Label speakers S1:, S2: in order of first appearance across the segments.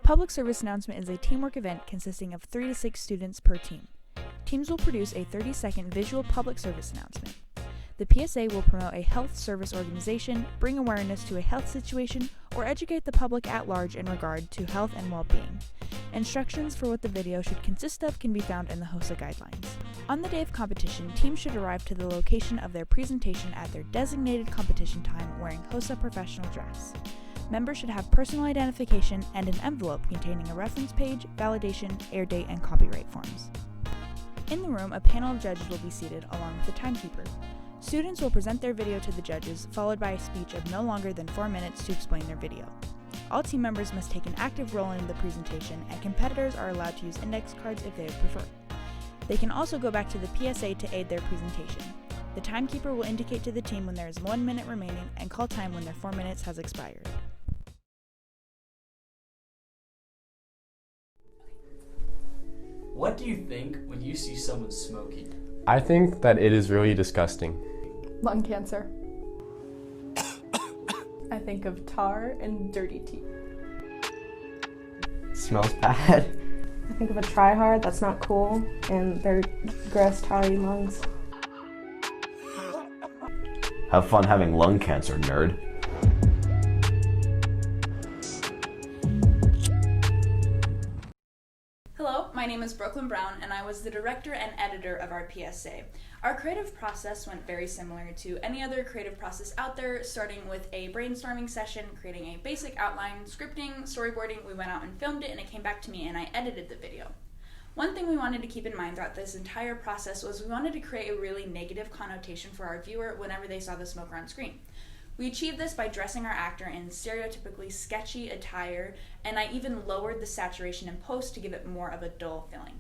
S1: public service announcement is a teamwork event consisting of 3 to 6 students per team. Teams will produce a 30-second visual public service announcement. The PSA will promote a health service organization, bring awareness to a health situation, or educate the public at large in regard to health and well-being. Instructions for what the video should consist of can be found in the HOSA guidelines. On the day of competition, teams should arrive to the location of their presentation at their designated competition time wearing HOSA professional dress. Members should have personal identification and an envelope containing a reference page, validation, air date, and copyright forms. In the room, a panel of judges will be seated along with the timekeeper. Students will present their video to the judges, followed by a speech of no longer than 4 minutes to explain their video. All team members must take an active role in the presentation, and competitors are allowed to use index cards if they would prefer. They can also go back to the PSA to aid their presentation. The timekeeper will indicate to the team when there is 1 minute remaining and call time when their 4 minutes has expired.
S2: What do you think when you see someone smoking?
S3: I think that it is really disgusting.
S4: Lung cancer. I think of tar and dirty teeth.
S5: Smells bad.
S6: I think of a tryhard that's not cool and their gross tarry lungs.
S5: Have fun having lung cancer, nerd.
S1: Hello, my name is Brooklyn Brown, and I was the director and editor of our PSA. Our creative process went very similar to any other creative process out there, starting with a brainstorming session, creating a basic outline, scripting, storyboarding. We went out and filmed it, and it came back to me, and I edited the video. One thing we wanted to keep in mind throughout this entire process was we wanted to create a really negative connotation for our viewer whenever they saw the smoker on screen. We achieved this by dressing our actor in stereotypically sketchy attire, and I even lowered the saturation in post to give it more of a dull feeling.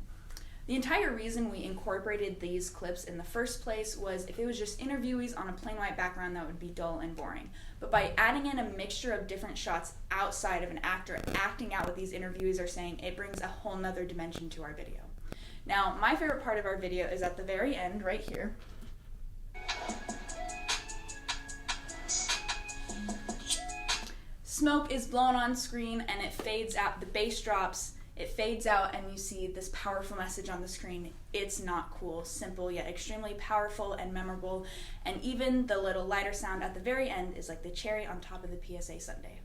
S1: The entire reason we incorporated these clips in the first place was if it was just interviewees on a plain white background, that would be dull and boring. But by adding in a mixture of different shots outside of an actor acting out what these interviewees are saying, it brings a whole nother dimension to our video. Now, my favorite part of our video is at the very end, right here. Smoke is blown on screen and it fades out, the bass drops, it fades out, and you see this powerful message on the screen. It's not cool, simple yet extremely powerful and memorable, and even the little lighter sound at the very end is like the cherry on top of the PSA sundae.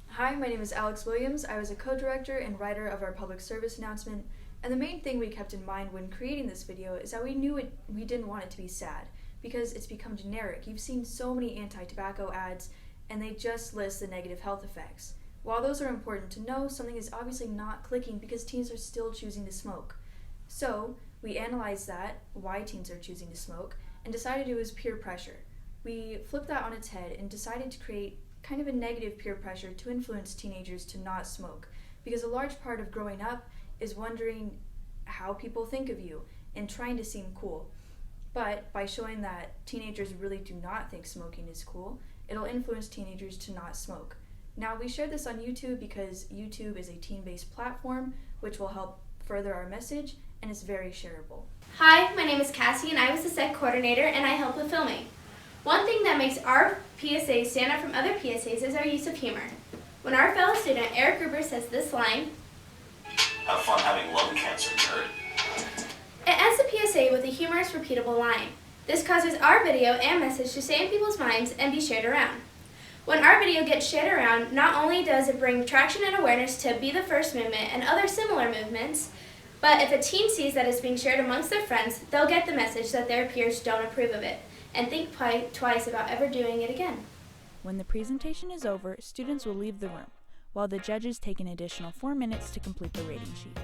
S7: Hi, my name is Alex Williams. I was a co-director and writer of our public service announcement, and the main thing we kept in mind when creating this video is that we didn't want it to be sad, because it's become generic. You've seen so many anti-tobacco ads, and they just list the negative health effects. While those are important to know, something is obviously not clicking because teens are still choosing to smoke. So we analyzed that, why teens are choosing to smoke, and decided it was peer pressure. We flipped that on its head and decided to create kind of a negative peer pressure to influence teenagers to not smoke, because a large part of growing up is wondering how people think of you and trying to seem cool. But by showing that teenagers really do not think smoking is cool, it'll influence teenagers to not smoke. Now, we share this on YouTube because YouTube is a teen-based platform, which will help further our message, and is very shareable.
S8: Hi, my name is Cassie, and I was the set coordinator, and I help with filming. One thing that makes our PSA stand out from other PSAs is our use of humor. When our fellow student, Eric Gruber, says this line,
S9: "Have fun having lung cancer, nerd."
S8: It ends the PSA with a humorous, repeatable line. This causes our video and message to stay in people's minds and be shared around. When our video gets shared around, not only does it bring traction and awareness to Be the First movement and other similar movements, but if a teen sees that it's being shared amongst their friends, they'll get the message that their peers don't approve of it and think twice about ever doing it again.
S1: When the presentation is over, students will leave the room, while the judges take an additional 4 minutes to complete the rating sheet.